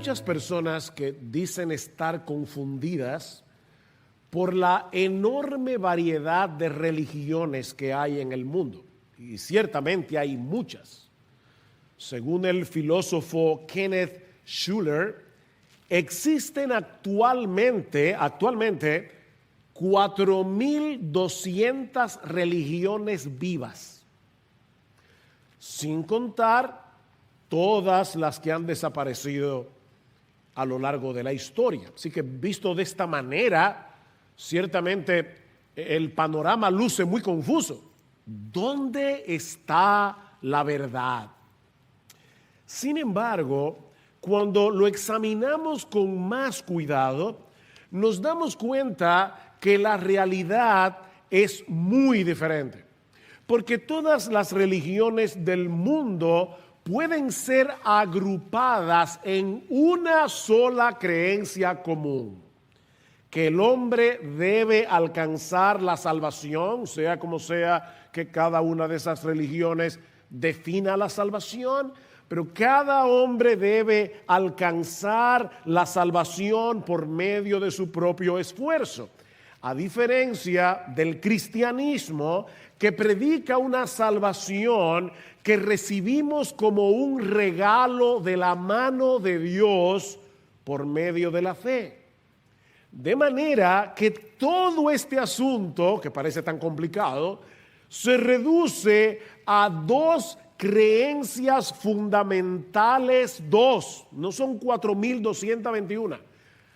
muchas personas que dicen estar confundidas por la enorme variedad de religiones que hay en el mundo. Y ciertamente hay muchas. Según el filósofo Kenneth Schuller, existen actualmente 4.200 religiones vivas, sin contar todas las que han desaparecido a lo largo de la historia. Así que visto de esta manera, ciertamente el panorama luce muy confuso. ¿Dónde está la verdad? Sin embargo, cuando lo examinamos con más cuidado, nos damos cuenta que la realidad es muy diferente. Porque todas las religiones del mundo pueden ser agrupadas en una sola creencia común: que el hombre debe alcanzar la salvación, sea como sea que cada una de esas religiones defina la salvación, pero cada hombre debe alcanzar la salvación por medio de su propio esfuerzo. A diferencia del cristianismo, que predica una salvación que recibimos como un regalo de la mano de Dios por medio de la fe. De manera que todo este asunto, que parece tan complicado, se reduce a dos creencias fundamentales, no son 4.221,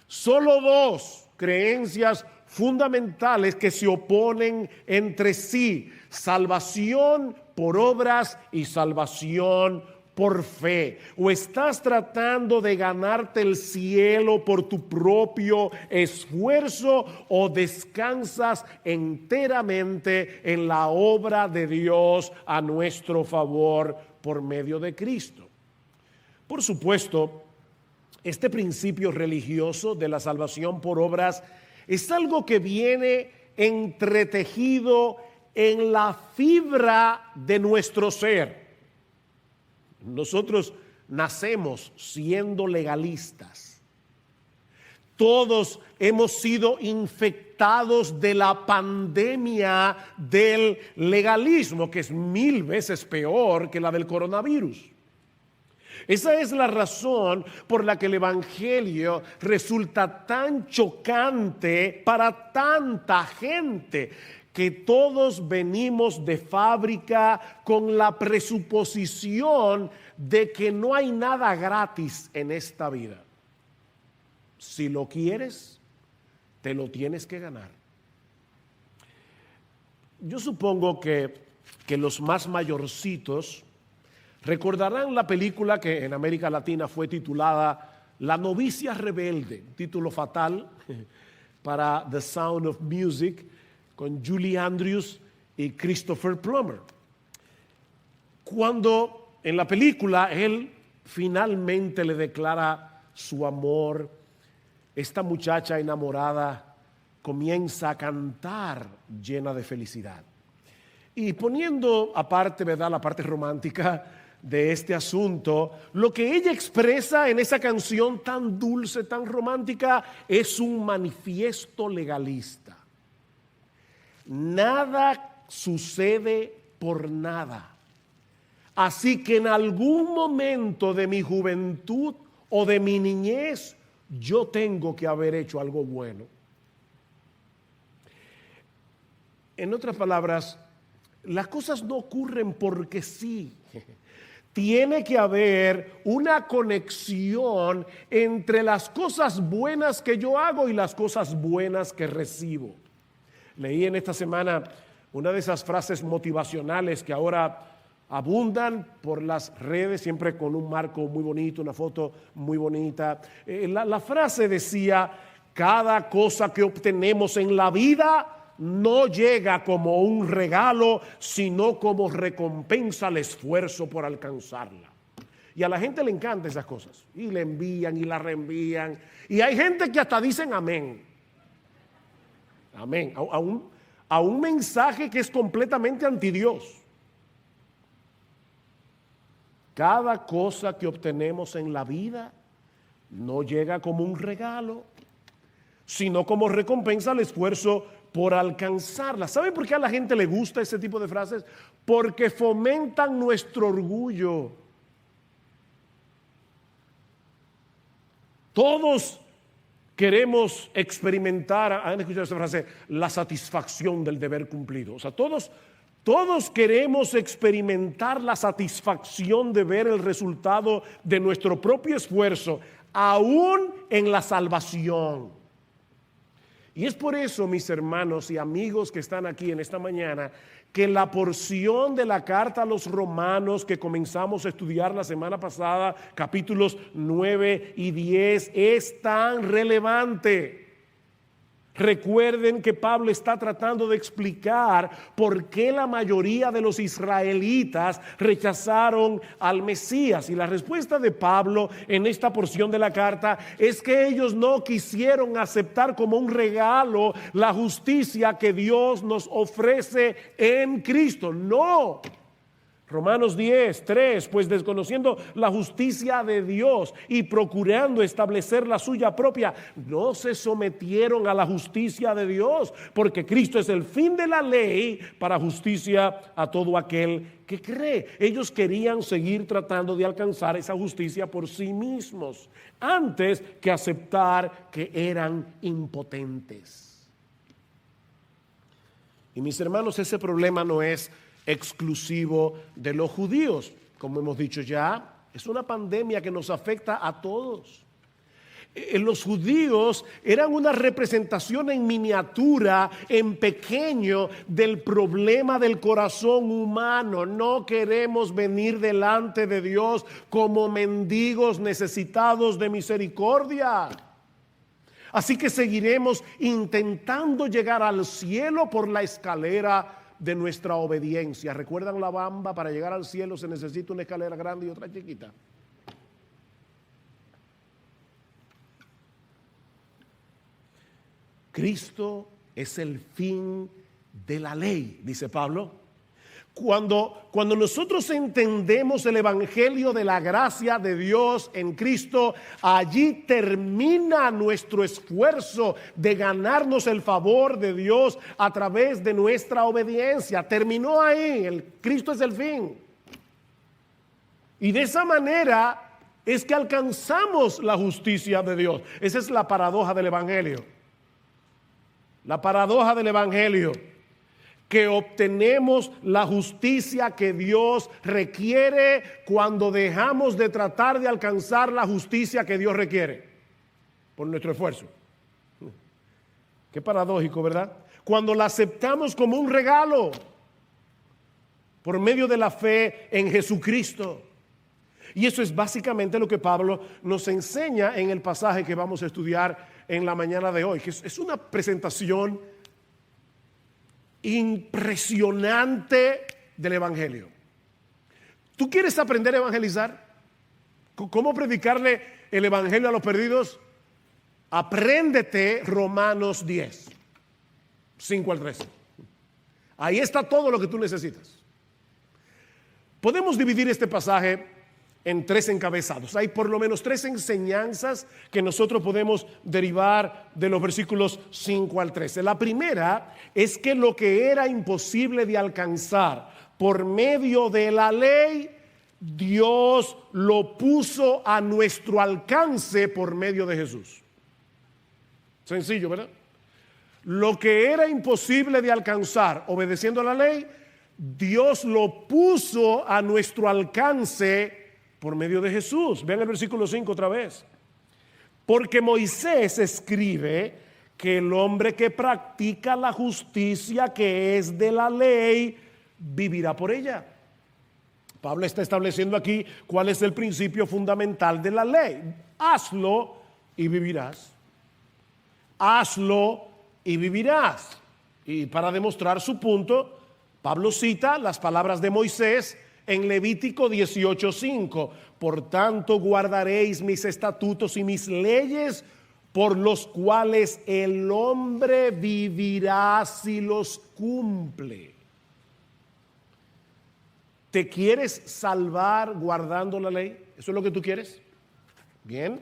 solo dos creencias fundamentales que se oponen entre sí: salvación por obras y salvación por fe. O estás tratando de ganarte el cielo por tu propio esfuerzo, o descansas enteramente en la obra de Dios a nuestro favor por medio de Cristo. Por supuesto, este principio religioso de la salvación por obras es algo que viene entretejido en la fibra de nuestro ser. Nosotros nacemos siendo legalistas. Todos hemos sido infectados de la pandemia del legalismo, que es 1000 veces peor que la del coronavirus. Esa es la razón por la que el Evangelio resulta tan chocante para tanta gente, que todos venimos de fábrica con la presuposición de que no hay nada gratis en esta vida. Si lo quieres, te lo tienes que ganar. Yo supongo que los más mayorcitos recordarán la película que en América Latina fue titulada La novicia rebelde, título fatal para The Sound of Music, con Julie Andrews y Christopher Plummer. Cuando en la película él finalmente le declara su amor, esta muchacha enamorada comienza a cantar llena de felicidad. Y poniendo aparte, ¿verdad?, la parte romántica de este asunto, lo que ella expresa en esa canción tan dulce, tan romántica, es un manifiesto legalista. Nada sucede por nada. Así que en algún momento de mi juventud o de mi niñez, yo tengo que haber hecho algo bueno. En otras palabras, las cosas no ocurren porque sí. Tiene que haber una conexión entre las cosas buenas que yo hago y las cosas buenas que recibo. Leí en esta semana una de esas frases motivacionales que ahora abundan por las redes, siempre con un marco muy bonito, una foto muy bonita. La frase decía: cada cosa que obtenemos en la vida no llega como un regalo, sino como recompensa al esfuerzo por alcanzarla. Y a la gente le encantan esas cosas, y le envían y la reenvían, y hay gente que hasta dicen amén. Amén. A un mensaje que es completamente anti Dios. Cada cosa que obtenemos en la vida no llega como un regalo, sino como recompensa al esfuerzo por alcanzarla. ¿Saben por qué a la gente le gusta ese tipo de frases? Porque fomentan nuestro orgullo. Todos queremos experimentar, ¿han escuchado esa frase? La satisfacción del deber cumplido. O sea, todos queremos experimentar la satisfacción de ver el resultado de nuestro propio esfuerzo, aún en la salvación. Y es por eso, mis hermanos y amigos que están aquí en esta mañana, que la porción de la carta a los romanos que comenzamos a estudiar la semana pasada, capítulos 9 y 10, es tan relevante. Recuerden que Pablo está tratando de explicar por qué la mayoría de los israelitas rechazaron al Mesías. Y la respuesta de Pablo en esta porción de la carta es que ellos no quisieron aceptar como un regalo la justicia que Dios nos ofrece en Cristo. No. Romanos 10:3, pues desconociendo la justicia de Dios y procurando establecer la suya propia, no se sometieron a la justicia de Dios, porque Cristo es el fin de la ley para justicia a todo aquel que cree. Ellos querían seguir tratando de alcanzar esa justicia por sí mismos, antes que aceptar que eran impotentes. Y mis hermanos, ese problema no es exclusivo de los judíos. Como hemos dicho ya, es una pandemia que nos afecta a todos. Los judíos eran una representación en miniatura, en pequeño, del problema del corazón humano. No queremos venir delante de Dios como mendigos necesitados de misericordia. Así que seguiremos intentando llegar al cielo por la escalera de nuestra obediencia. ¿Recuerdan la bamba? Para llegar al cielo se necesita una escalera grande y otra chiquita. Cristo es el fin de la ley, dice Pablo. Cuando nosotros entendemos el evangelio de la gracia de Dios en Cristo, allí termina nuestro esfuerzo de ganarnos el favor de Dios a través de nuestra obediencia. Terminó ahí, Cristo es el fin. Y de esa manera es que alcanzamos la justicia de Dios. Esa es la paradoja del evangelio. La paradoja del evangelio. Que obtenemos la justicia que Dios requiere cuando dejamos de tratar de alcanzar la justicia que Dios requiere por nuestro esfuerzo. Qué paradójico, ¿verdad? Cuando la aceptamos como un regalo por medio de la fe en Jesucristo. Y eso es básicamente lo que Pablo nos enseña en el pasaje que vamos a estudiar en la mañana de hoy, que es una presentación impresionante del evangelio. ¿Tú quieres aprender a evangelizar? ¿Cómo predicarle el evangelio a los perdidos? Apréndete Romanos 10, 5 al 13. Ahí está todo lo que tú necesitas. Podemos dividir este pasaje en 3 encabezados. Hay por lo menos 3 enseñanzas que nosotros podemos derivar de los versículos 5 al 13. La primera es que lo que era imposible de alcanzar por medio de la ley, Dios lo puso a nuestro alcance por medio de Jesús. Sencillo, ¿verdad? Lo que era imposible de alcanzar obedeciendo a la ley, Dios lo puso a nuestro alcance por medio de Jesús. Vean el versículo 5 otra vez. Porque Moisés escribe que el hombre que practica la justicia que es de la ley, vivirá por ella. Pablo está estableciendo aquí cuál es el principio fundamental de la ley. Hazlo y vivirás. Hazlo y vivirás. Y para demostrar su punto, Pablo cita las palabras de Moisés en Levítico 18:5. Por tanto guardaréis mis estatutos y mis leyes, por los cuales el hombre vivirá si los cumple. ¿Te quieres salvar guardando la ley? ¿Eso es lo que tú quieres? Bien.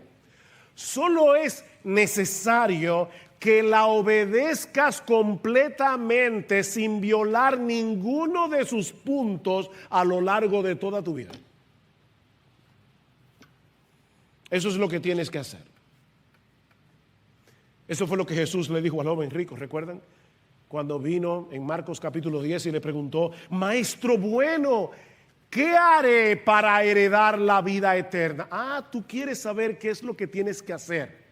Solo es necesario que la obedezcas completamente sin violar ninguno de sus puntos a lo largo de toda tu vida. Eso es lo que tienes que hacer. Eso fue lo que Jesús le dijo al joven rico, ¿recuerdan? Cuando vino en Marcos capítulo 10 y le preguntó: Maestro bueno, ¿qué haré para heredar la vida eterna? Ah, tú quieres saber qué es lo que tienes que hacer.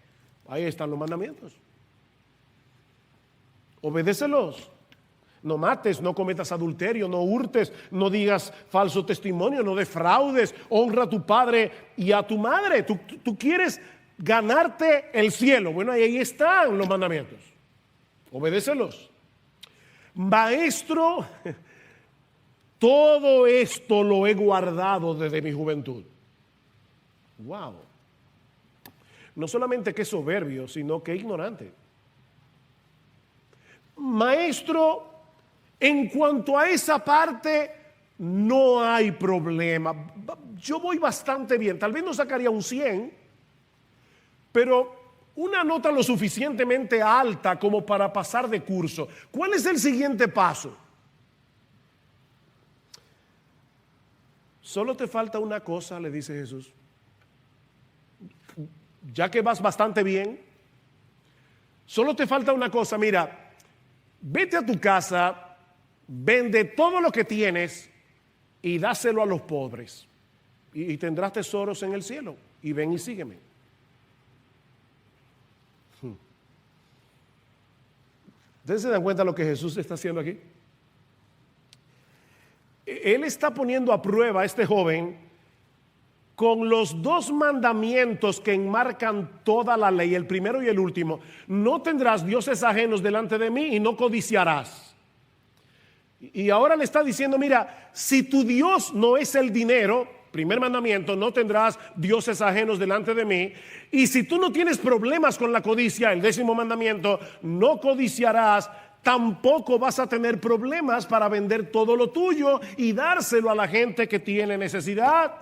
Ahí están los mandamientos. Obedécelos. No mates, no cometas adulterio, no hurtes, no digas falso testimonio, no defraudes, honra a tu padre y a tu madre. Tú quieres ganarte el cielo. Bueno, ahí están los mandamientos. Obedécelos. Maestro, todo esto lo he guardado desde mi juventud. Wow. No solamente que es soberbio, sino que ignorante. Maestro, en cuanto a esa parte, no hay problema. Yo voy bastante bien. Tal vez no sacaría un 100, pero una nota lo suficientemente alta como para pasar de curso. ¿Cuál es el siguiente paso? Solo te falta una cosa, le dice Jesús. Ya que vas bastante bien, solo te falta una cosa. Mira, vete a tu casa, vende todo lo que tienes y dáselo a los pobres. Y tendrás tesoros en el cielo. Y ven y sígueme. ¿Ustedes se dan cuenta de lo que Jesús está haciendo aquí? Él está poniendo a prueba a este joven con los dos mandamientos que enmarcan toda la ley, el primero y el último. No tendrás dioses ajenos delante de mí y no codiciarás. Y ahora le está diciendo: mira, si tu Dios no es el dinero, primer mandamiento, no tendrás dioses ajenos delante de mí. Y si tú no tienes problemas con la codicia, el 10º mandamiento, no codiciarás, tampoco vas a tener problemas para vender todo lo tuyo y dárselo a la gente que tiene necesidad.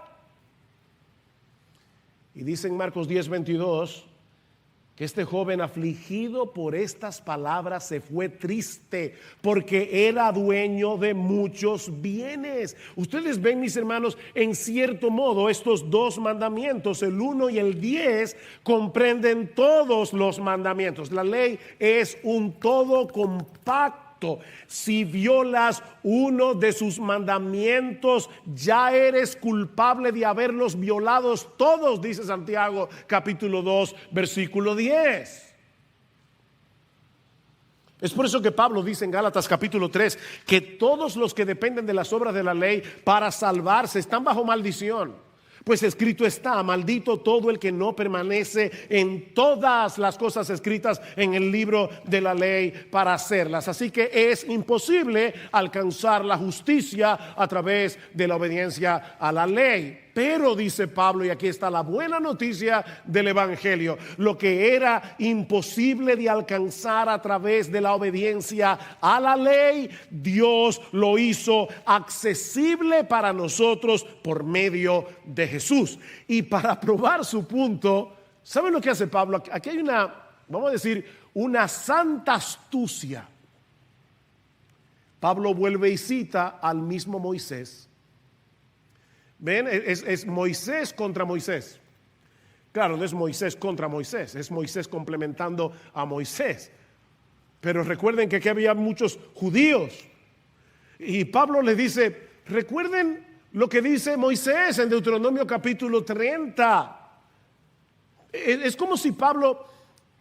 Y dice en Marcos 10:22 que este joven, afligido por estas palabras, se fue triste porque era dueño de muchos bienes. Ustedes ven, mis hermanos, en cierto modo estos dos mandamientos, el 1 y el 10, comprenden todos los mandamientos. La ley es un todo compacto. Si violas uno de sus mandamientos, ya eres culpable de haberlos violados todos, dice Santiago capítulo 2 versículo 10. Es por eso que Pablo dice en Gálatas capítulo 3 que todos los que dependen de las obras de la ley para salvarse están bajo maldición. Pues escrito está: maldito todo el que no permanece en todas las cosas escritas en el libro de la ley para hacerlas. Así que es imposible alcanzar la justicia a través de la obediencia a la ley. Pero dice Pablo, y aquí está la buena noticia del Evangelio: lo que era imposible de alcanzar a través de la obediencia a la ley, Dios lo hizo accesible para nosotros por medio de Jesús. Y para probar su punto, ¿saben lo que hace Pablo? Aquí hay una, vamos a decir, una santa astucia. Pablo vuelve y cita al mismo Moisés. Ven, es Moisés contra Moisés. Claro, no es Moisés contra Moisés, es Moisés complementando a Moisés. Pero recuerden que aquí había muchos judíos. Y Pablo les dice: recuerden lo que dice Moisés en Deuteronomio capítulo 30. Es como si Pablo,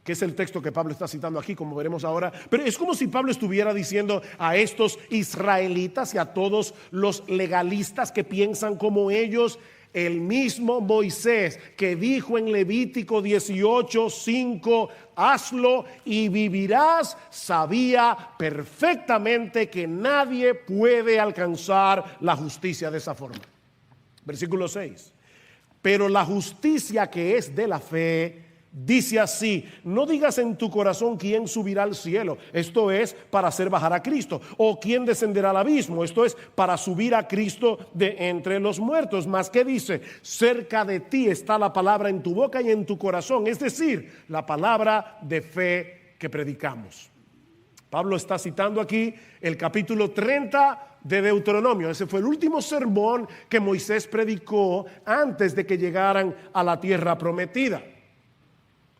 que es el texto que Pablo está citando aquí, como veremos ahora, pero es como si Pablo estuviera diciendo a estos israelitas y a todos los legalistas que piensan como ellos: el mismo Moisés que dijo en Levítico 18:5, hazlo y vivirás, sabía perfectamente que nadie puede alcanzar la justicia de esa forma. Versículo 6: pero la justicia que es de la fe dice así: no digas en tu corazón quién subirá al cielo, esto es para hacer bajar a Cristo, o quién descenderá al abismo, esto es para subir a Cristo de entre los muertos. Mas ¿qué dice? Cerca de ti está la palabra en tu boca y en tu corazón, es decir, la palabra de fe que predicamos. Pablo está citando aquí el capítulo 30 de Deuteronomio. Ese fue el último sermón que Moisés predicó antes de que llegaran a la tierra prometida.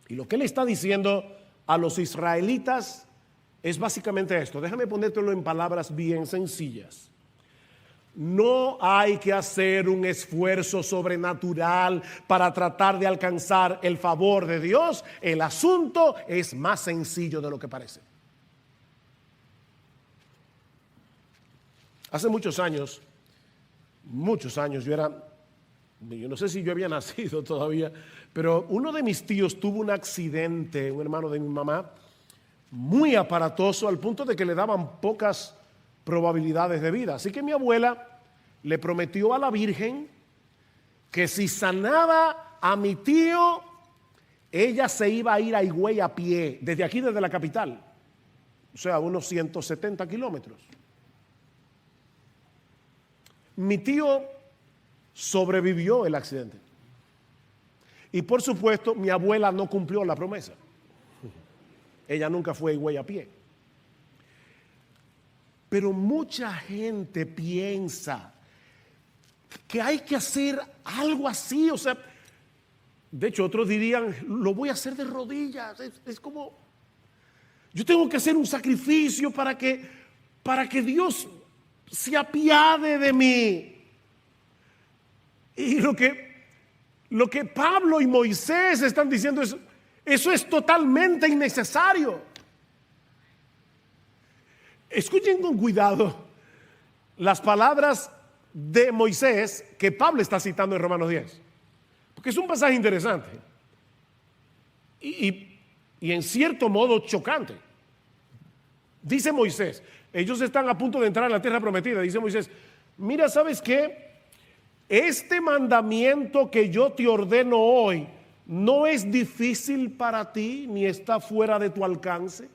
Y lo que él está diciendo a los israelitas es básicamente esto. Déjame ponértelo en palabras bien sencillas. No hay que hacer un esfuerzo sobrenatural para tratar de alcanzar el favor de Dios. El asunto es más sencillo de lo que parece. Hace muchos años, yo no sé si yo había nacido todavía, pero uno de mis tíos tuvo un accidente, un hermano de mi mamá, muy aparatoso al punto de que le daban pocas probabilidades de vida. Así que mi abuela le prometió a la Virgen que si sanaba a mi tío, ella se iba a ir a Higüey a pie, desde aquí, desde la capital, o sea, unos 170 kilómetros. Mi tío sobrevivió el accidente. Y por supuesto, mi abuela no cumplió la promesa. Ella nunca fue a Higüey a pie. Pero mucha gente piensa que hay que hacer algo así. O sea, de hecho, otros dirían, lo voy a hacer de rodillas. Es como, yo tengo que hacer un sacrificio para que Dios se apiade de mí. Y lo que Pablo y Moisés están diciendo es, eso es totalmente innecesario. Escuchen con cuidado las palabras de Moisés que Pablo está citando en Romanos 10, porque es un pasaje interesante y en cierto modo chocante. Dice Moisés, ellos están a punto de entrar a la tierra prometida. Dice Moisés, mira, ¿sabes qué? Este mandamiento que yo te ordeno hoy no es difícil para ti ni está fuera de tu alcance.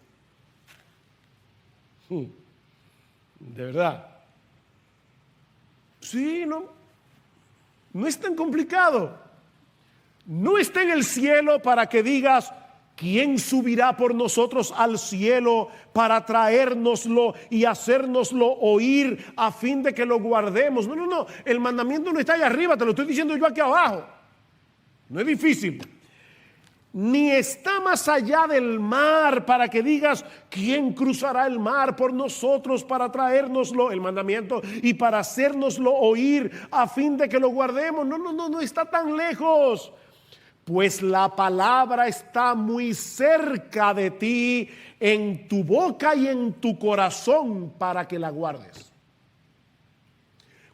De verdad. Sí, no es tan complicado. No está en el cielo para que digas, ¿quién subirá por nosotros al cielo para traérnoslo y hacérnoslo oír a fin de que lo guardemos? No. El mandamiento no está allá arriba, te lo estoy diciendo yo aquí abajo. No es difícil. Ni está más allá del mar para que digas, ¿quién cruzará el mar por nosotros para traérnoslo, el mandamiento, y para hacérnoslo oír a fin de que lo guardemos? No está tan lejos. Pues la palabra está muy cerca de ti, en tu boca y en tu corazón, para que la guardes.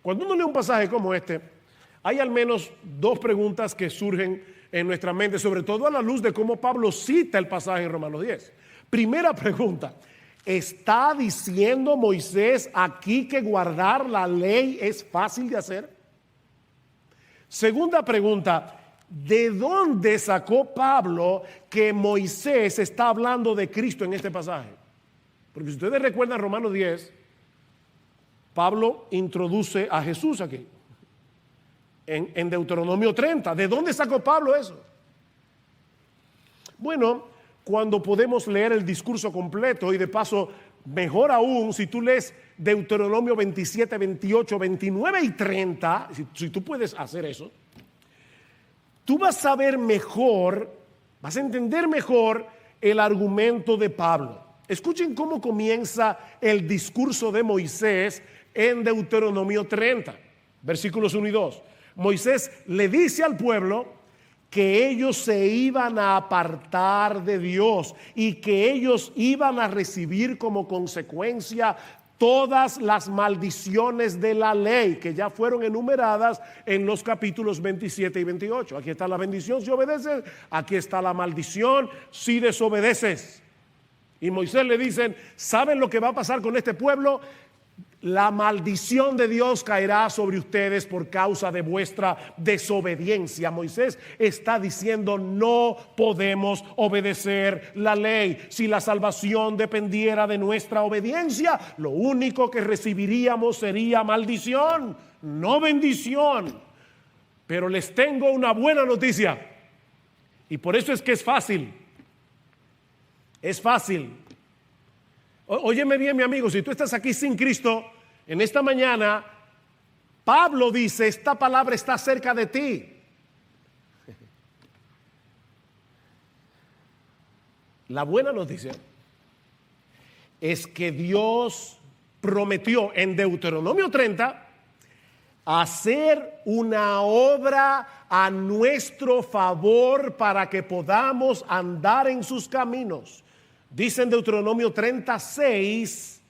Cuando uno lee un pasaje como este, hay al menos dos preguntas que surgen en nuestra mente, sobre todo a la luz de cómo Pablo cita el pasaje en Romanos 10. Primera pregunta, ¿está diciendo Moisés aquí que guardar la ley es fácil de hacer? Segunda pregunta, ¿de dónde sacó Pablo que Moisés está hablando de Cristo en este pasaje? Porque si ustedes recuerdan Romanos 10, Pablo introduce a Jesús aquí. En Deuteronomio 30. ¿De dónde sacó Pablo eso? Bueno, cuando podemos leer el discurso completo, y de paso, mejor aún, si tú lees Deuteronomio 27, 28, 29 y 30, si tú puedes hacer eso, tú vas a ver mejor, vas a entender mejor el argumento de Pablo. Escuchen cómo comienza el discurso de Moisés en Deuteronomio 30, versículos 1 y 2. Moisés le dice al pueblo que ellos se iban a apartar de Dios y que ellos iban a recibir como consecuencia todas las maldiciones de la ley que ya fueron enumeradas en los capítulos 27 y 28. Aquí está la bendición si obedeces, aquí está la maldición si desobedeces. Y Moisés le dicen, ¿saben lo que va a pasar con este pueblo? La maldición de Dios caerá sobre ustedes por causa de vuestra desobediencia. Moisés está diciendo: no podemos obedecer la ley. Si la salvación dependiera de nuestra obediencia, lo único que recibiríamos sería maldición, no bendición. Pero les tengo una buena noticia, y por eso es que es fácil. Es fácil. Óyeme bien, mi amigo, si tú estás aquí sin Cristo, en esta mañana, Pablo dice: esta palabra está cerca de ti. La buena noticia es que Dios prometió en Deuteronomio 30 hacer una obra a nuestro favor para que podamos andar en sus caminos. Dice en Deuteronomio 36: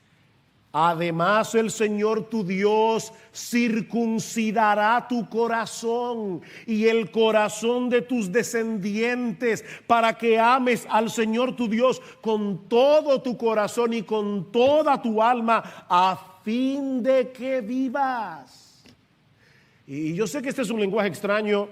además el Señor tu Dios circuncidará tu corazón y el corazón de tus descendientes, para que ames al Señor tu Dios con todo tu corazón y con toda tu alma, a fin de que vivas. Y yo sé que este es un lenguaje extraño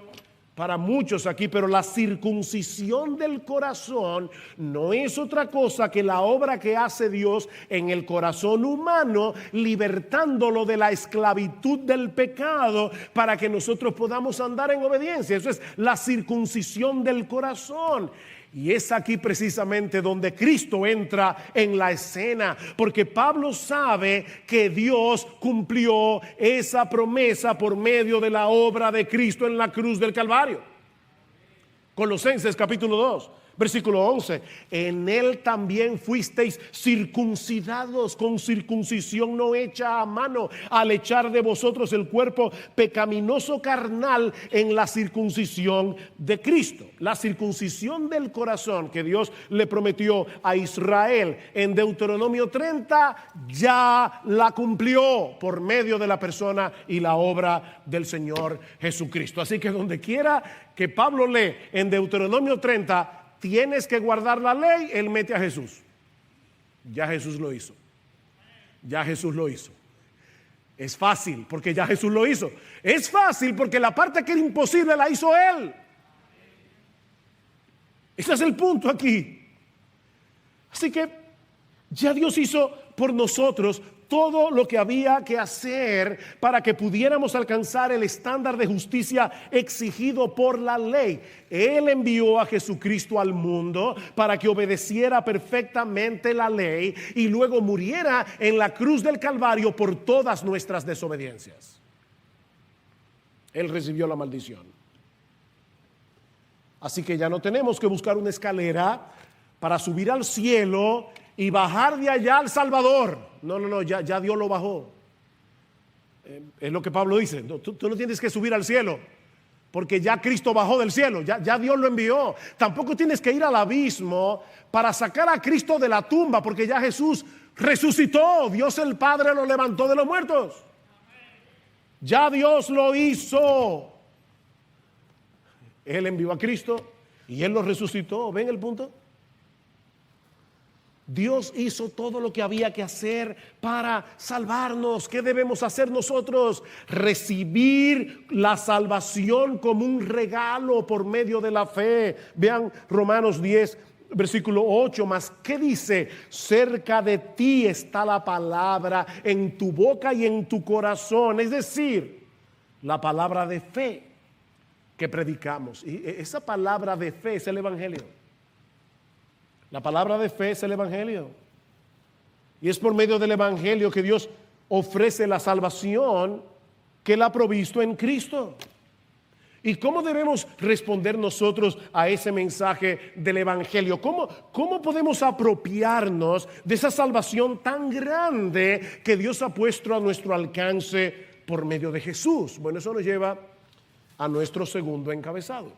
para muchos aquí, pero la circuncisión del corazón no es otra cosa que la obra que hace Dios en el corazón humano, libertándolo de la esclavitud del pecado para que nosotros podamos andar en obediencia. Eso es la circuncisión del corazón. Y es aquí precisamente donde Cristo entra en la escena, porque Pablo sabe que Dios cumplió esa promesa por medio de la obra de Cristo en la cruz del Calvario. Colosenses capítulo 2, versículo 11: en él también fuisteis circuncidados con circuncisión no hecha a mano, al echar de vosotros el cuerpo pecaminoso carnal en la circuncisión de Cristo. La circuncisión del corazón que Dios le prometió a Israel en Deuteronomio 30 ya la cumplió por medio de la persona y la obra del Señor Jesucristo. Así que donde quiera que Pablo lee en Deuteronomio 30, tienes que guardar la ley, él mete a Jesús. Ya Jesús lo hizo. Ya Jesús lo hizo. Es fácil porque ya Jesús lo hizo. Es fácil porque la parte que era imposible la hizo él. Ese es el punto aquí. Así que ya Dios hizo por nosotros todo lo que había que hacer para que pudiéramos alcanzar el estándar de justicia exigido por la ley. Él envió a Jesucristo al mundo para que obedeciera perfectamente la ley y luego muriera en la cruz del Calvario por todas nuestras desobediencias. Él recibió la maldición. Así que ya no tenemos que buscar una escalera para subir al cielo y bajar de allá al Salvador. No, ya Dios lo bajó. Es lo que Pablo dice. Tú no tienes que subir al cielo, porque ya Cristo bajó del cielo, ya Dios lo envió. Tampoco tienes que ir al abismo para sacar a Cristo de la tumba, porque ya Jesús resucitó. Dios el Padre lo levantó de los muertos. Ya Dios lo hizo. Él envió a Cristo y Él lo resucitó. ¿Ven el punto? Dios hizo todo lo que había que hacer para salvarnos. ¿Qué debemos hacer nosotros? Recibir la salvación como un regalo por medio de la fe. Vean Romanos 10, versículo 8 más. ¿Qué dice? Cerca de ti está la palabra, en tu boca y en tu corazón. Es decir, la palabra de fe que predicamos. Y esa palabra de fe es el Evangelio. La palabra de fe es el Evangelio. Y es por medio del Evangelio que Dios ofrece la salvación que Él ha provisto en Cristo. ¿Y cómo debemos responder nosotros a ese mensaje del Evangelio? ¿Cómo podemos apropiarnos de esa salvación tan grande que Dios ha puesto a nuestro alcance por medio de Jesús? Bueno, eso nos lleva a nuestro segundo encabezado.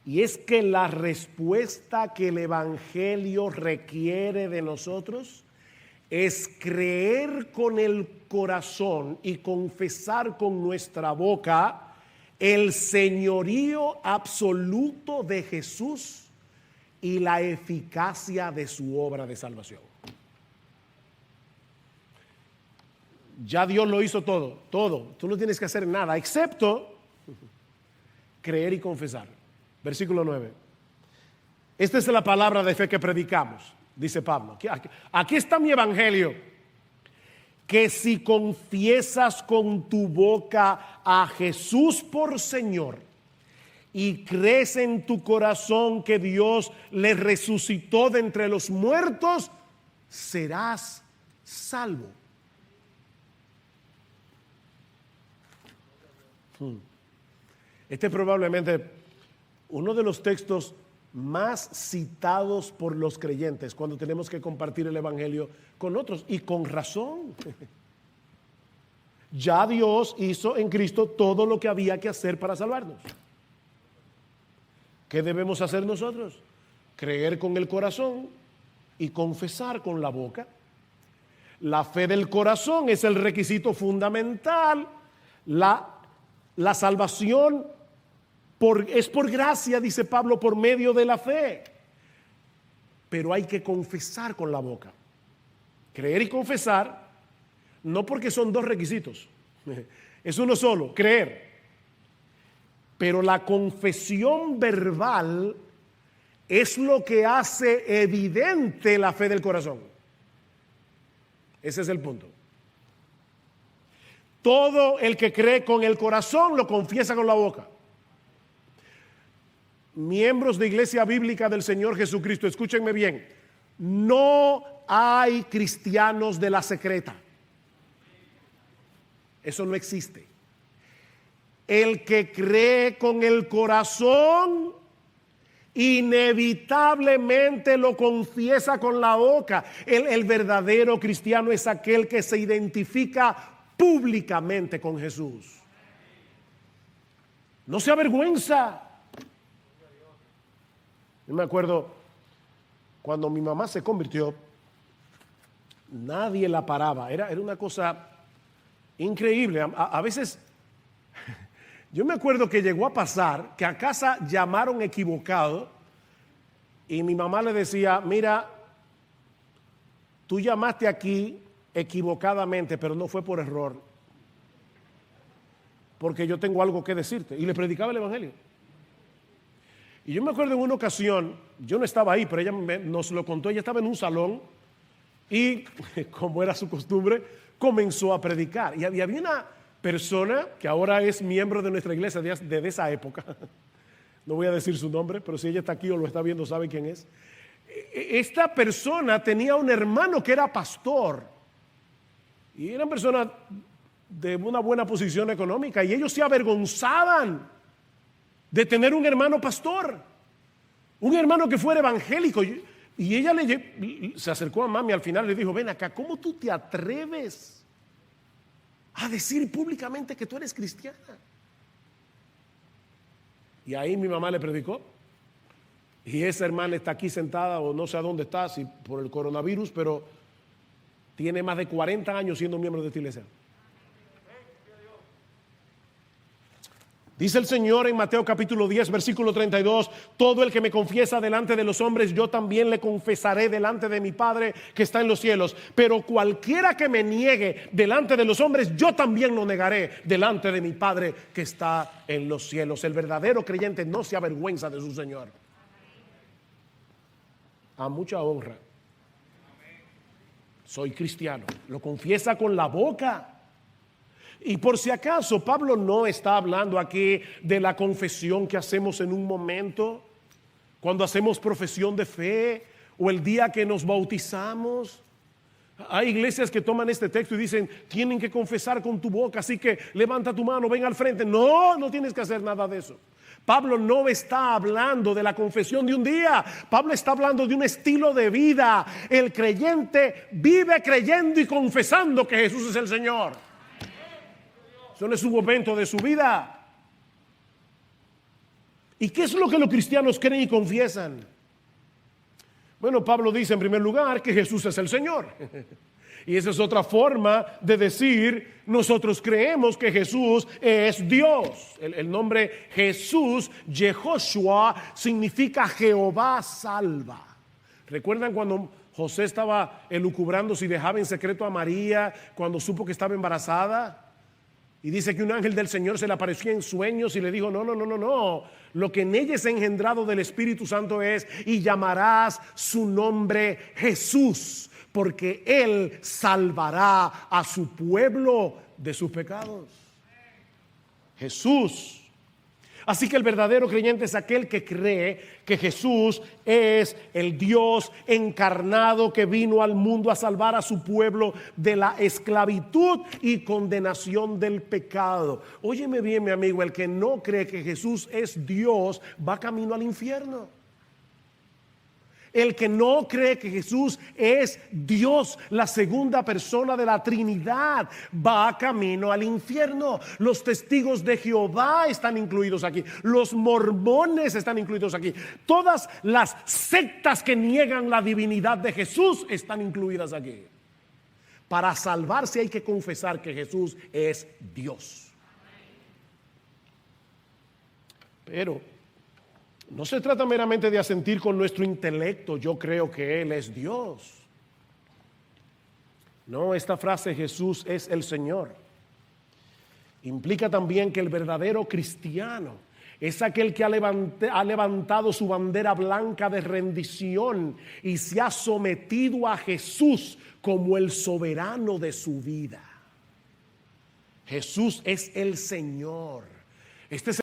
Y es que la respuesta que el Evangelio requiere de nosotros es creer con el corazón y confesar con nuestra boca el señorío absoluto de Jesús y la eficacia de su obra de salvación. Ya Dios lo hizo todo. Tú no tienes que hacer nada, excepto creer y confesar. Versículo 9. Esta es la palabra de fe que predicamos, dice Pablo. Aquí está mi evangelio. Que si confiesas con tu boca a Jesús por Señor y crees en tu corazón que Dios le resucitó de entre los muertos, serás salvo. Este es probablemente uno de los textos más citados por los creyentes cuando tenemos que compartir el evangelio con otros, y con razón. Ya Dios hizo en Cristo todo lo que había que hacer para salvarnos. ¿Qué debemos hacer nosotros? Creer con el corazón y confesar con la boca. La fe del corazón es el requisito fundamental. La salvación es por gracia, dice Pablo, por medio de la fe. Pero hay que confesar con la boca. Creer y confesar, no porque son dos requisitos, es uno solo, creer. Pero la confesión verbal es lo que hace evidente la fe del corazón. Ese es el punto. Todo el que cree con el corazón lo confiesa con la boca. Miembros de Iglesia Bíblica del Señor Jesucristo, escúchenme bien. No hay cristianos de la secreta. Eso no existe. El que cree con el corazón inevitablemente lo confiesa con la boca. El verdadero cristiano es aquel que se identifica públicamente con Jesús. No se avergüenza. Yo me acuerdo cuando mi mamá se convirtió, nadie la paraba. Era una cosa increíble. A veces, yo me acuerdo que llegó a pasar que a casa llamaron equivocado y mi mamá le decía, mira, tú llamaste aquí equivocadamente, pero no fue por error, porque yo tengo algo que decirte. Y le predicaba el evangelio. Y yo me acuerdo en una ocasión, yo no estaba ahí, pero ella nos lo contó. Ella estaba en un salón y, como era su costumbre, comenzó a predicar. Y había una persona que ahora es miembro de nuestra iglesia desde esa época. No voy a decir su nombre, pero si ella está aquí o lo está viendo, sabe quién es. Esta persona tenía un hermano que era pastor. Y eran personas de una buena posición económica. Y ellos se avergonzaban de tener un hermano pastor. Un hermano que fuera evangélico. Y ella se acercó a mami al final y le dijo, ven acá, ¿cómo tú te atreves a decir públicamente que tú eres cristiana? Y ahí mi mamá le predicó. Y esa hermana está aquí sentada, o no sé a dónde está, si por el coronavirus, pero tiene más de 40 años siendo miembro de esta iglesia. Dice el Señor en Mateo capítulo 10, versículo 32, todo el que me confiesa delante de los hombres, yo también le confesaré delante de mi Padre que está en los cielos. Pero cualquiera que me niegue delante de los hombres, yo también lo negaré delante de mi Padre que está en los cielos. El verdadero creyente no se avergüenza de su Señor. A mucha honra. Soy cristiano. Lo confiesa con la boca. Y por si acaso, Pablo no está hablando aquí de la confesión que hacemos en un momento, cuando hacemos profesión de fe o el día que nos bautizamos. Hay iglesias que toman este texto y dicen, tienen que confesar con tu boca, así que levanta tu mano, ven al frente. No, no tienes que hacer nada de eso. Pablo no está hablando de la confesión de un día. Pablo está hablando de un estilo de vida. El creyente vive creyendo y confesando que Jesús es el Señor. Eso no es un momento de su vida. ¿Y qué es lo que los cristianos creen y confiesan? Bueno, Pablo dice en primer lugar que Jesús es el Señor. Y esa es otra forma de decir, nosotros creemos que Jesús es Dios. El nombre Jesús, Yehoshua, significa Jehová salva. ¿Recuerdan cuando José estaba elucubrando si dejaba en secreto a María cuando supo que estaba embarazada? Y dice que un ángel del Señor se le apareció en sueños y le dijo, no. Lo que en ella es engendrado del Espíritu Santo es, y llamarás su nombre Jesús, porque Él salvará a su pueblo de sus pecados. Jesús. Así que el verdadero creyente es aquel que cree que Jesús es el Dios encarnado que vino al mundo a salvar a su pueblo de la esclavitud y condenación del pecado. Óyeme bien, mi amigo, el que no cree que Jesús es Dios va camino al infierno. El que no cree que Jesús es Dios, la segunda persona de la Trinidad, va camino al infierno. Los testigos de Jehová están incluidos aquí. Los mormones están incluidos aquí. Todas las sectas que niegan la divinidad de Jesús están incluidas aquí. Para salvarse hay que confesar que Jesús es Dios. Pero no se trata meramente de asentir con nuestro intelecto, yo creo que Él es Dios. No, esta frase Jesús es el Señor implica también que el verdadero cristiano es aquel que ha levantado su bandera blanca de rendición y se ha sometido a Jesús como el soberano de su vida. Jesús es el Señor. Este es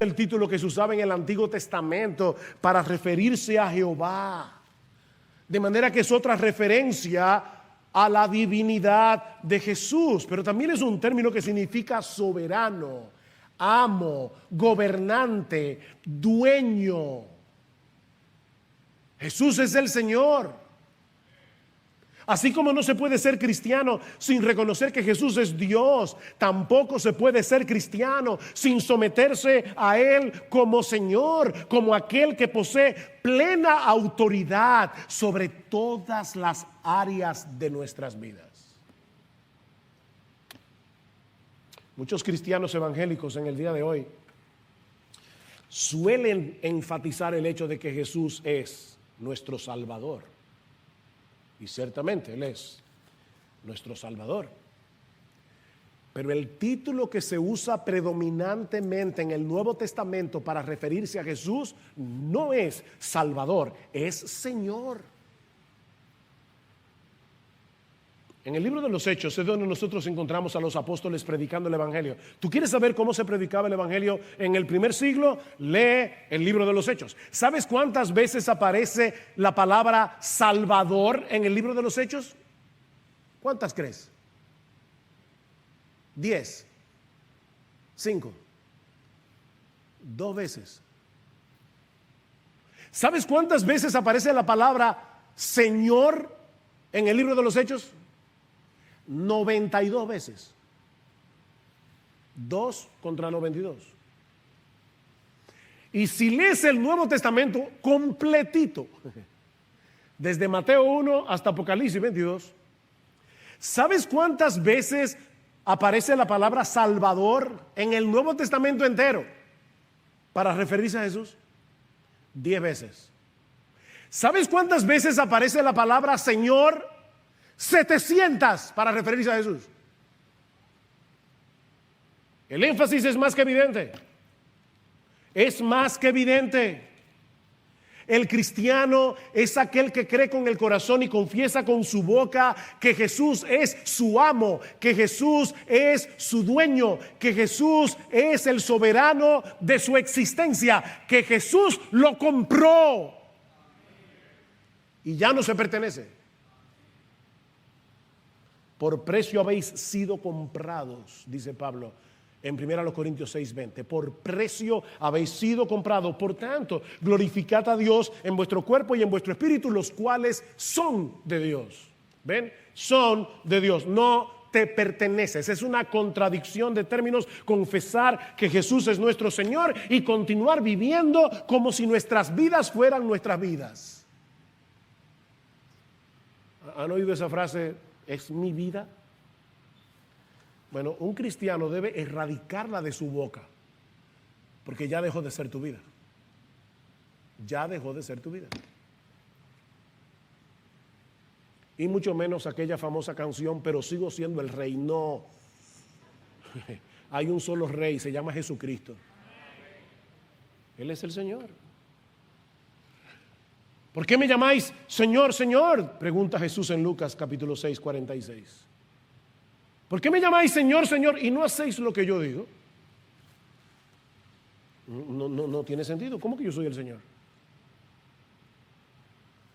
el título que se usaba en el Antiguo Testamento para referirse a Jehová. De manera que es otra referencia a la divinidad de Jesús, pero también es un término que significa soberano, amo, gobernante, dueño. Jesús es el Señor. Así como no se puede ser cristiano sin reconocer que Jesús es Dios, tampoco se puede ser cristiano sin someterse a Él como Señor, como aquel que posee plena autoridad sobre todas las áreas de nuestras vidas. Muchos cristianos evangélicos en el día de hoy suelen enfatizar el hecho de que Jesús es nuestro Salvador. Y ciertamente Él es nuestro Salvador. Pero el título que se usa predominantemente en el Nuevo Testamento para referirse a Jesús no es Salvador, es Señor. En el libro de los Hechos es donde nosotros encontramos a los apóstoles predicando el Evangelio. ¿Tú quieres saber cómo se predicaba el Evangelio en el primer siglo? Lee el libro de los Hechos. ¿Sabes cuántas veces aparece la palabra Salvador en el libro de los Hechos? ¿Cuántas crees? 10, 5, 2 veces. ¿Sabes cuántas veces aparece la palabra Señor en el libro de los Hechos? 92 veces. 2 contra 92. Y si lees el Nuevo Testamento completito, desde Mateo 1 hasta Apocalipsis 22, ¿sabes cuántas veces aparece la palabra Salvador en el Nuevo Testamento entero para referirse a Jesús? 10 veces. ¿Sabes cuántas veces aparece la palabra Señor? 700 para referirse a Jesús. El énfasis es más que evidente. Es más que evidente. El cristiano es aquel que cree con el corazón y confiesa con su boca que Jesús es su amo, que Jesús es su dueño, que Jesús es el soberano de su existencia, que Jesús lo compró y ya no se pertenece. Por precio habéis sido comprados, dice Pablo en 1 Corintios 6:20. Por precio habéis sido comprados. Por tanto, glorificad a Dios en vuestro cuerpo y en vuestro espíritu, los cuales son de Dios. ¿Ven? Son de Dios. No te perteneces. Es una contradicción de términos confesar que Jesús es nuestro Señor y continuar viviendo como si nuestras vidas fueran nuestras vidas. ¿Han oído esa frase? ¿Es mi vida? Bueno, un cristiano debe erradicarla de su boca, porque ya dejó de ser tu vida. Ya dejó de ser tu vida. Y mucho menos aquella famosa canción, pero sigo siendo el rey. No. Hay un solo rey, se llama Jesucristo. Él es el Señor. ¿Por qué me llamáis Señor, Señor? Pregunta Jesús en Lucas capítulo 6, 46. ¿Por qué me llamáis Señor, Señor y no hacéis lo que yo digo? No tiene sentido. ¿Cómo que yo soy el Señor?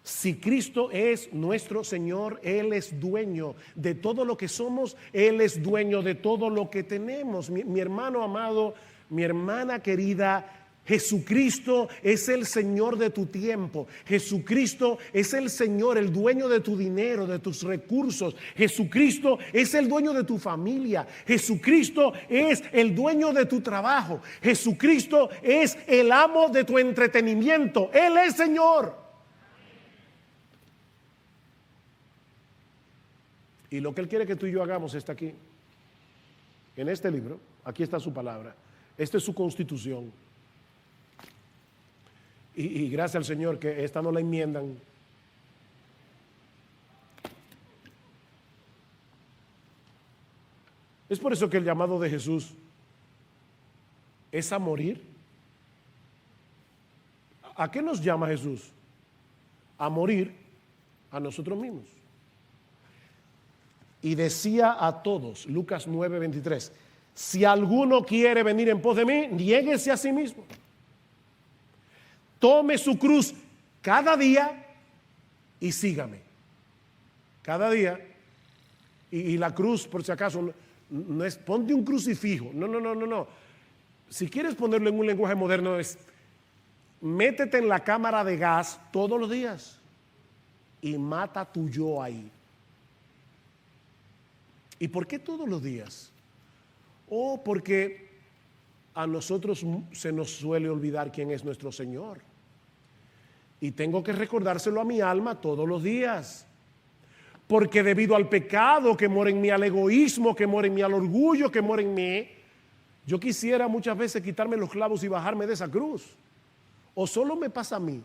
Si Cristo es nuestro Señor, Él es dueño de todo lo que somos, Él es dueño de todo lo que tenemos. Mi hermano amado, mi hermana querida, Jesucristo es el Señor de tu tiempo. Jesucristo es el Señor, el dueño de tu dinero, de tus recursos. Jesucristo es el dueño de tu familia. Jesucristo es el dueño de tu trabajo. Jesucristo es el amo de tu entretenimiento. Él es Señor. Y lo que Él quiere que tú y yo hagamos está aquí. En este libro, aquí está su palabra. Esta es su constitución. Y gracias al Señor que esta no la enmiendan. Es por eso que el llamado de Jesús es a morir. ¿A qué nos llama Jesús? A morir a nosotros mismos. Y decía a todos, Lucas 9:23, si alguno quiere venir en pos de mí, niéguese a sí mismo. Tome su cruz cada día y sígame. Cada día. Y la cruz, por si acaso, no es ponte un crucifijo. No. Si quieres ponerlo en un lenguaje moderno, es métete en la cámara de gas todos los días y mata tu yo ahí. ¿Y por qué todos los días? Porque a nosotros se nos suele olvidar quién es nuestro Señor. Y tengo que recordárselo a mi alma todos los días. Porque debido al pecado que mora en mí, al egoísmo que mora en mí, al orgullo que mora en mí, yo quisiera muchas veces quitarme los clavos y bajarme de esa cruz. ¿O solo me pasa a mí?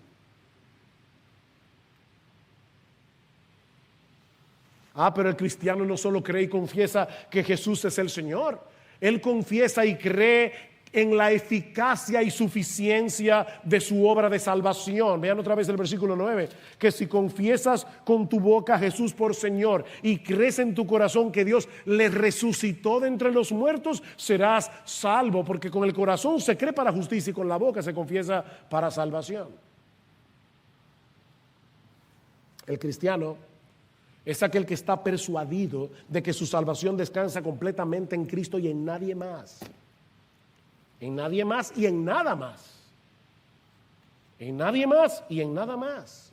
Pero el cristiano no solo cree y confiesa que Jesús es el Señor. Él confiesa y cree en la eficacia y suficiencia de su obra de salvación. Vean otra vez el versículo 9, que si confiesas con tu boca a Jesús por Señor y crees en tu corazón que Dios le resucitó de entre los muertos, serás salvo, porque con el corazón se cree para justicia y con la boca se confiesa para salvación. El cristiano es aquel que está persuadido de que su salvación descansa completamente en Cristo y en nadie más. En nadie más y en nada más. En nadie más y en nada más.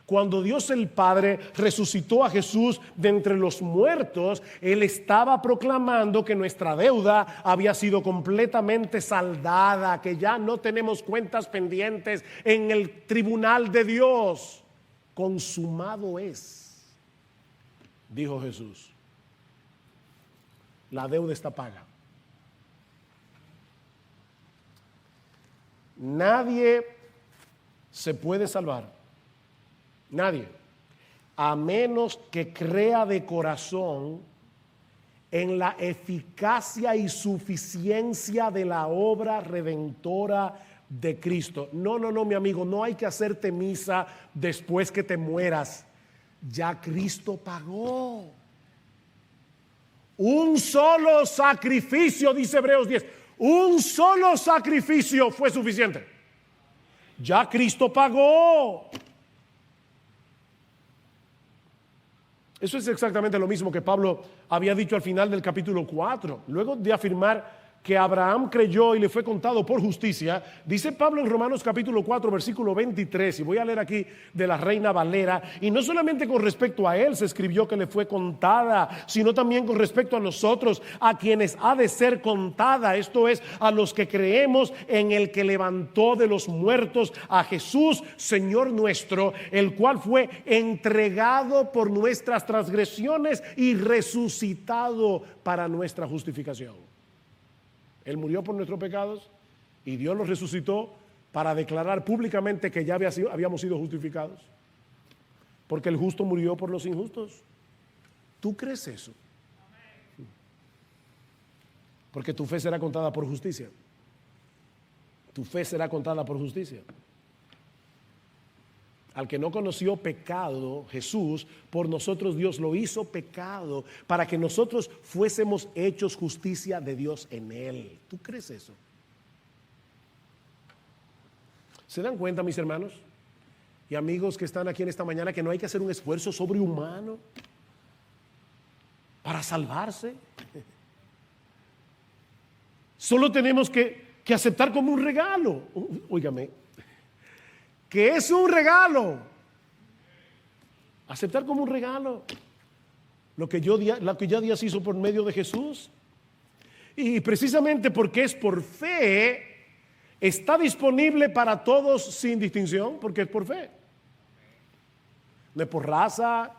Cuando Dios el Padre resucitó a Jesús de entre los muertos, Él estaba proclamando que nuestra deuda había sido completamente saldada, que ya no tenemos cuentas pendientes en el tribunal de Dios. Consumado es, dijo Jesús. La deuda está paga. Nadie se puede salvar, nadie, a menos que crea de corazón en la eficacia y suficiencia de la obra redentora de Cristo. No, mi amigo, no hay que hacerte misa después que te mueras. Ya Cristo pagó. Un solo sacrificio, dice Hebreos 10. Un solo sacrificio fue suficiente. Ya Cristo pagó. Eso es exactamente lo mismo que Pablo había dicho al final del capítulo 4. Luego de afirmar que Abraham creyó y le fue contado por justicia, dice Pablo en Romanos capítulo 4 versículo 23, y voy a leer aquí de la Reina Valera, y no solamente con respecto a él se escribió que le fue contada, sino también con respecto a nosotros, a quienes ha de ser contada, esto es, a los que creemos en el que levantó de los muertos a Jesús, Señor nuestro, el cual fue entregado por nuestras transgresiones y resucitado para nuestra justificación. Él murió por nuestros pecados y Dios los resucitó para declarar públicamente que ya habíamos sido justificados. Porque el justo murió por los injustos. ¿Tú crees eso? Porque tu fe será contada por justicia. Tu fe será contada por justicia. Al que no conoció pecado, Jesús, por nosotros Dios lo hizo pecado para que nosotros fuésemos hechos justicia de Dios en Él. ¿Tú crees eso? ¿Se dan cuenta, mis hermanos y amigos que están aquí en esta mañana, que no hay que hacer un esfuerzo sobrehumano para salvarse? Solo tenemos que aceptar como un regalo. Óigame, que es un regalo. Aceptar como un regalo lo que ya Dios hizo por medio de Jesús. Y precisamente porque es por fe, está disponible para todos sin distinción, porque es por fe. No es por raza,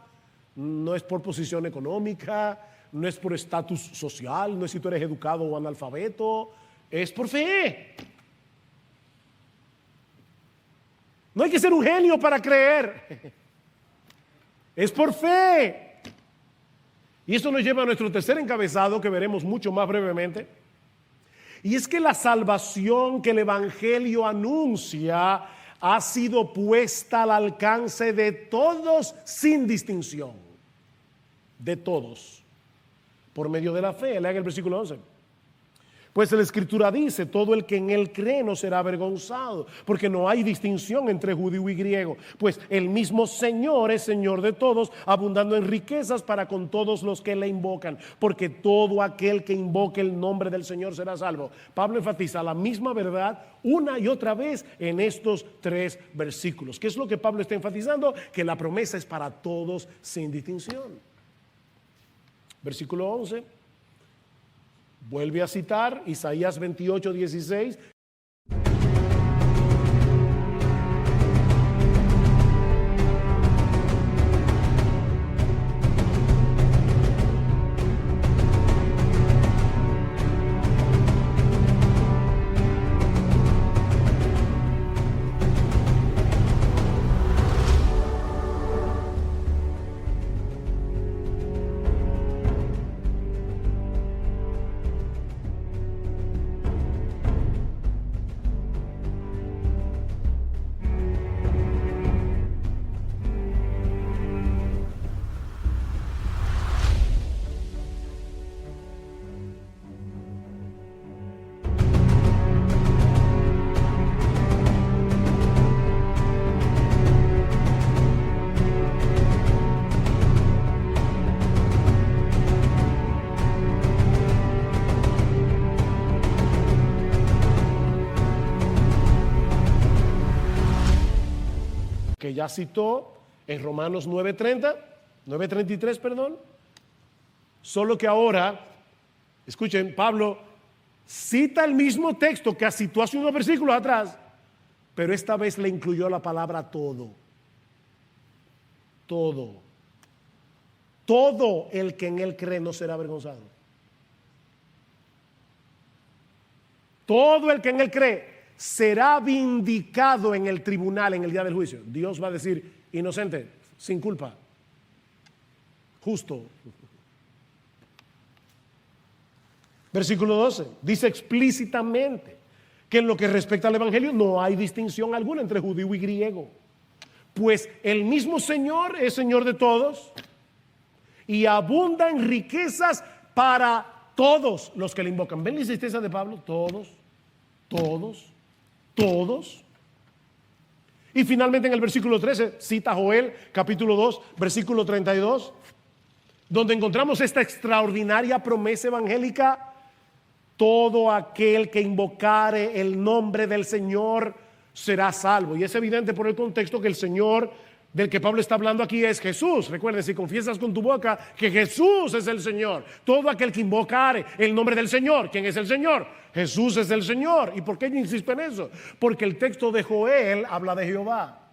no es por posición económica, no es por estatus social, no es si tú eres educado o analfabeto, es por fe. No hay que ser un genio para creer. Es por fe. Y esto nos lleva a nuestro tercer encabezado, que veremos mucho más brevemente. Y es que la salvación que el Evangelio anuncia ha sido puesta al alcance de todos sin distinción. De todos. Por medio de la fe. Lean el versículo 11. Pues la Escritura dice, todo el que en él cree no será avergonzado, porque no hay distinción entre judío y griego, pues el mismo Señor es Señor de todos, abundando en riquezas para con todos los que le invocan, porque todo aquel que invoque el nombre del Señor será salvo. Pablo enfatiza la misma verdad una y otra vez en estos 3 versículos. ¿Qué es lo que Pablo está enfatizando? Que la promesa es para todos sin distinción. Versículo 11. Vuelve a citar Isaías 28:16. Que ya citó en Romanos 9:33, perdón. Solo que ahora, escuchen, Pablo cita el mismo texto que citó hace unos versículos atrás, pero esta vez le incluyó la palabra todo. Todo. Todo el que en él cree no será avergonzado. Todo el que en él cree será vindicado en el tribunal en el día del juicio. Dios va a decir, inocente, sin culpa, justo. Versículo 12, dice explícitamente que en lo que respecta al evangelio no hay distinción alguna entre judío y griego, pues el mismo Señor es Señor de todos y abunda en riquezas para todos los que le invocan. ¿Ven la insistencia de Pablo? Todos, todos, todos. Y finalmente en el versículo 13 cita Joel capítulo 2 versículo 32, donde encontramos esta extraordinaria promesa evangélica: todo aquel que invocare el nombre del Señor será salvo. Y es evidente por el contexto que el Señor del que Pablo está hablando aquí es Jesús. Recuerden, si confiesas con tu boca que Jesús es el Señor, todo aquel que invocare el nombre del Señor. ¿Quién es el Señor? Jesús es el Señor. ¿Y por qué yo insisto en eso? Porque el texto de Joel habla de Jehová.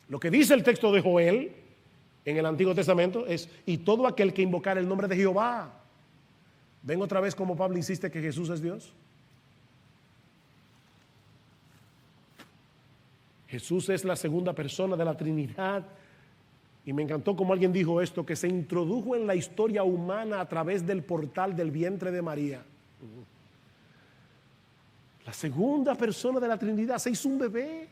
Lo que dice el texto de Joel en el Antiguo Testamento es: y todo aquel que invocar el nombre de Jehová. ¿Ven otra vez cómo Pablo insiste que Jesús es Dios? Jesús es la segunda persona de la Trinidad. Y me encantó como alguien dijo esto, que se introdujo en la historia humana a través del portal del vientre de María. La segunda persona de la Trinidad se hizo un bebé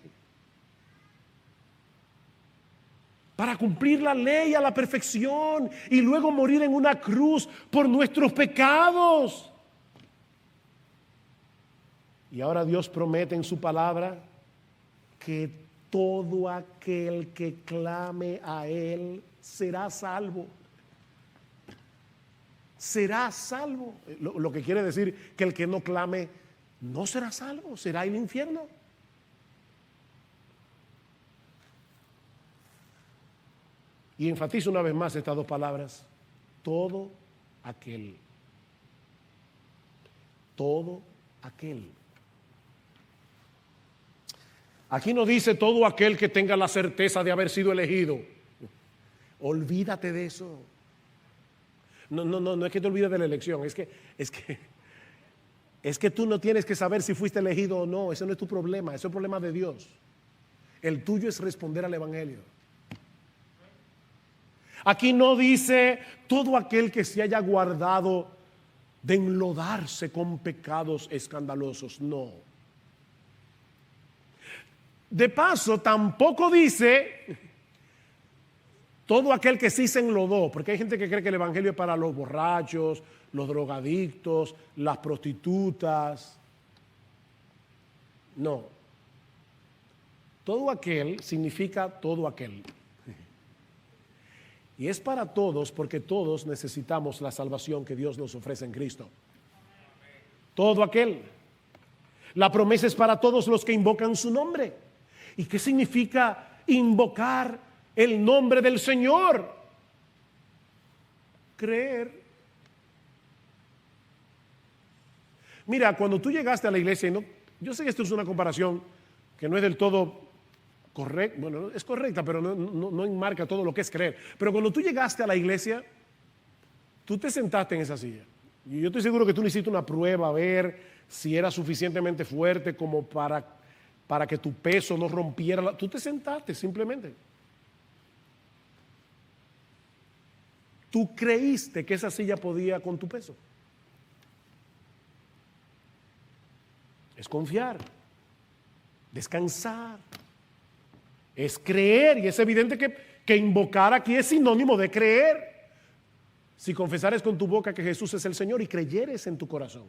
para cumplir la ley a la perfección y luego morir en una cruz por nuestros pecados. Y ahora Dios promete en su palabra que todo aquel que clame a Él será salvo. Será salvo. Lo que quiere decir que el que no clame no será salvo, será el infierno. Y enfatizo una vez más estas dos palabras: todo aquel. Todo aquel. Aquí no dice todo aquel que tenga la certeza de haber sido elegido. Olvídate de eso. No es que te olvides de la elección, es que tú no tienes que saber si fuiste elegido o no. Ese no es tu problema, ese es el problema de Dios. El tuyo es responder al evangelio. Aquí no dice todo aquel que se haya guardado de enlodarse con pecados escandalosos, no. De paso, tampoco dice todo aquel que sí se enlodó, porque hay gente que cree que el evangelio es para los borrachos, los drogadictos, las prostitutas. No. Todo aquel significa todo aquel. Y es para todos, porque todos necesitamos la salvación que Dios nos ofrece en Cristo. Todo aquel. La promesa es para todos los que invocan su nombre. ¿Y qué significa invocar el nombre del Señor? Creer. Mira, cuando tú llegaste a la iglesia, yo sé que esto es una comparación que no es del todo correcta, bueno, es correcta, pero no enmarca todo lo que es creer. Pero cuando tú llegaste a la iglesia, tú te sentaste en esa silla. Y yo estoy seguro que tú le hiciste una prueba a ver si era suficientemente fuerte como para que tu peso no rompiera. Tú te sentaste simplemente. Tú creíste que esa silla podía con tu peso. Es confiar, descansar, es creer. Y es evidente que invocar aquí es sinónimo de creer. Si confesares con tu boca que Jesús es el Señor y creyeres en tu corazón,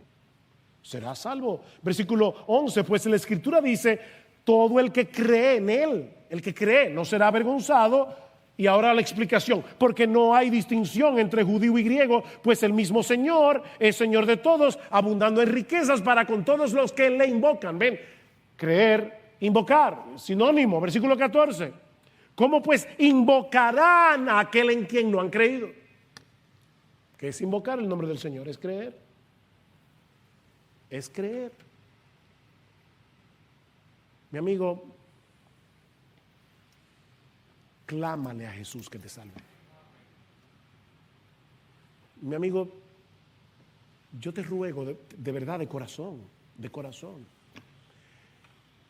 serás salvo. Versículo 11, pues la Escritura dice: todo el que cree en Él, el que cree, no será avergonzado. Y ahora la explicación: porque no hay distinción entre judío y griego, pues el mismo Señor es Señor de todos, abundando en riquezas para con todos los que le invocan. Ven, creer, invocar, sinónimo. Versículo 14: ¿cómo pues invocarán a aquel en quien no han creído? ¿Qué es invocar el nombre del Señor? Es creer. Es creer. Mi amigo, clámale a Jesús que te salve. Mi amigo, yo te ruego de verdad, de corazón,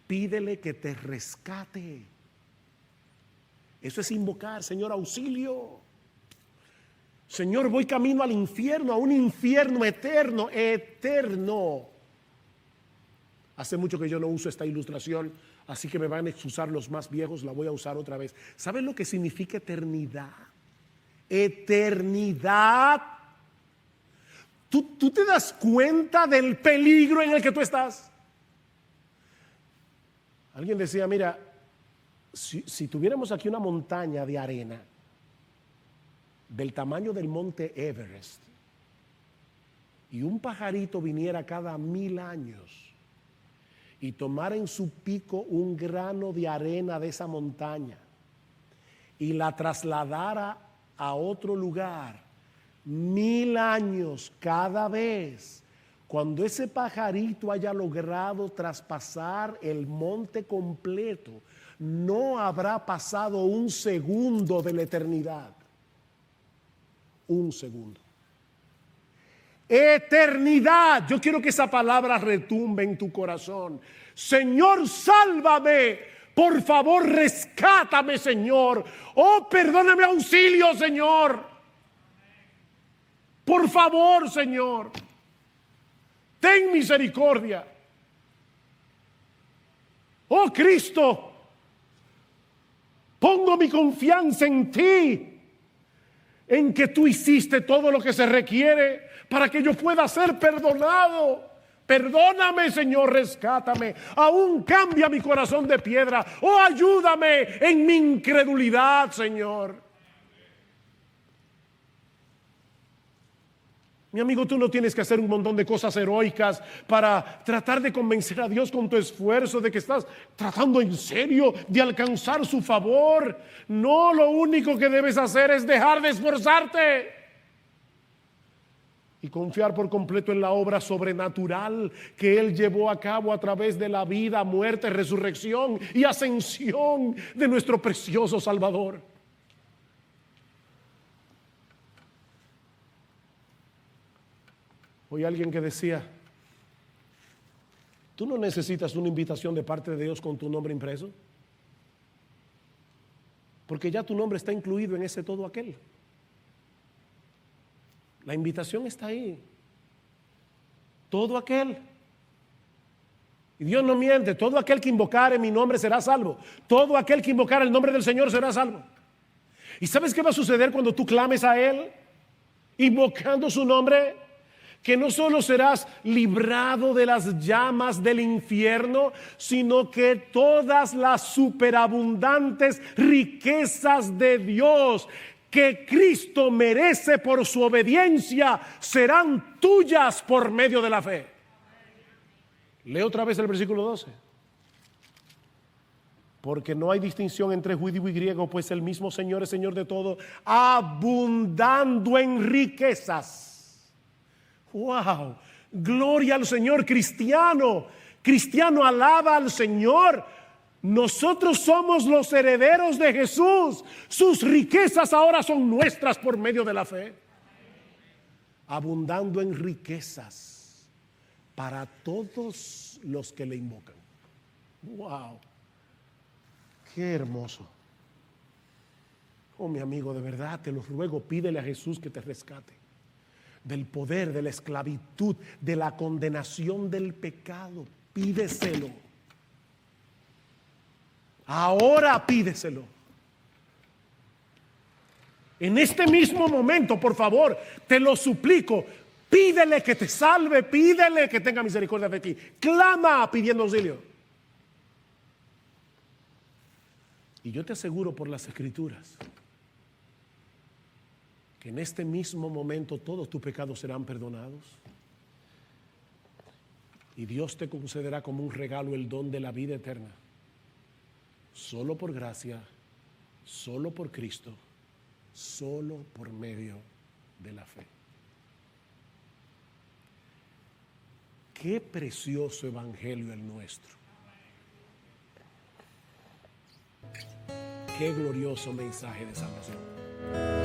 pídele que te rescate. Eso es invocar: Señor, auxilio. Señor, voy camino al infierno, a un infierno eterno, eterno. Hace mucho que yo no uso esta ilustración, así que me van a excusar los más viejos, la voy a usar otra vez. ¿Saben lo que significa eternidad? Eternidad. ¿Tú te das cuenta del peligro en el que tú estás? Alguien decía, mira, si tuviéramos aquí una montaña de arena del tamaño del monte Everest y un pajarito viniera cada 1000 años y tomara en su pico un grano de arena de esa montaña y la trasladara a otro lugar 1000 años cada vez, cuando ese pajarito haya logrado traspasar el monte completo, no habrá pasado un segundo de la eternidad. Un segundo. Eternidad. Yo quiero que esa palabra retumbe en tu corazón. Señor, sálvame. Por favor, rescátame, Señor. Oh, perdóname, auxilio, Señor. Por favor, Señor. Ten misericordia. Oh, Cristo, pongo mi confianza en ti, en que tú hiciste todo lo que se requiere para que yo pueda ser perdonado. Perdóname, Señor, rescátame. Aún cambia mi corazón de piedra. Oh, ayúdame en mi incredulidad, Señor. Mi amigo, tú no tienes que hacer un montón de cosas heroicas para tratar de convencer a Dios con tu esfuerzo de que estás tratando en serio de alcanzar su favor. No, lo único que debes hacer es dejar de esforzarte y confiar por completo en la obra sobrenatural que Él llevó a cabo a través de la vida, muerte, resurrección y ascensión de nuestro precioso Salvador. Oí a alguien que decía, ¿tú no necesitas una invitación de parte de Dios con tu nombre impreso? Porque ya tu nombre está incluido en ese todo aquel. La invitación está ahí. Todo aquel. Y Dios no miente, todo aquel que invocare mi nombre será salvo. Todo aquel que invocare el nombre del Señor será salvo. ¿Y sabes qué va a suceder cuando tú clames a Él, invocando su nombre? Que no solo serás librado de las llamas del infierno, sino que todas las superabundantes riquezas de Dios que Cristo merece por su obediencia serán tuyas por medio de la fe. Leo otra vez el versículo 12. Porque no hay distinción entre judío y griego, pues el mismo Señor es Señor de todo, abundando en riquezas. ¡Wow! Gloria al Señor. Cristiano, alaba al Señor. Nosotros somos los herederos de Jesús. Sus riquezas ahora son nuestras por medio de la fe. Abundando en riquezas para todos los que le invocan. ¡Wow! ¡Qué hermoso! Oh, mi amigo, de verdad te lo ruego, pídele a Jesús que te rescate del poder, de la esclavitud, de la condenación del pecado. Pídeselo. Ahora pídeselo. En este mismo momento, por favor, te lo suplico. Pídele que te salve, pídele que tenga misericordia de ti. Clama pidiendo auxilio. Y yo te aseguro por las Escrituras que en este mismo momento todos tus pecados serán perdonados y Dios te concederá como un regalo el don de la vida eterna, solo por gracia, solo por Cristo, solo por medio de la fe. Qué precioso evangelio el nuestro. Qué glorioso mensaje de salvación.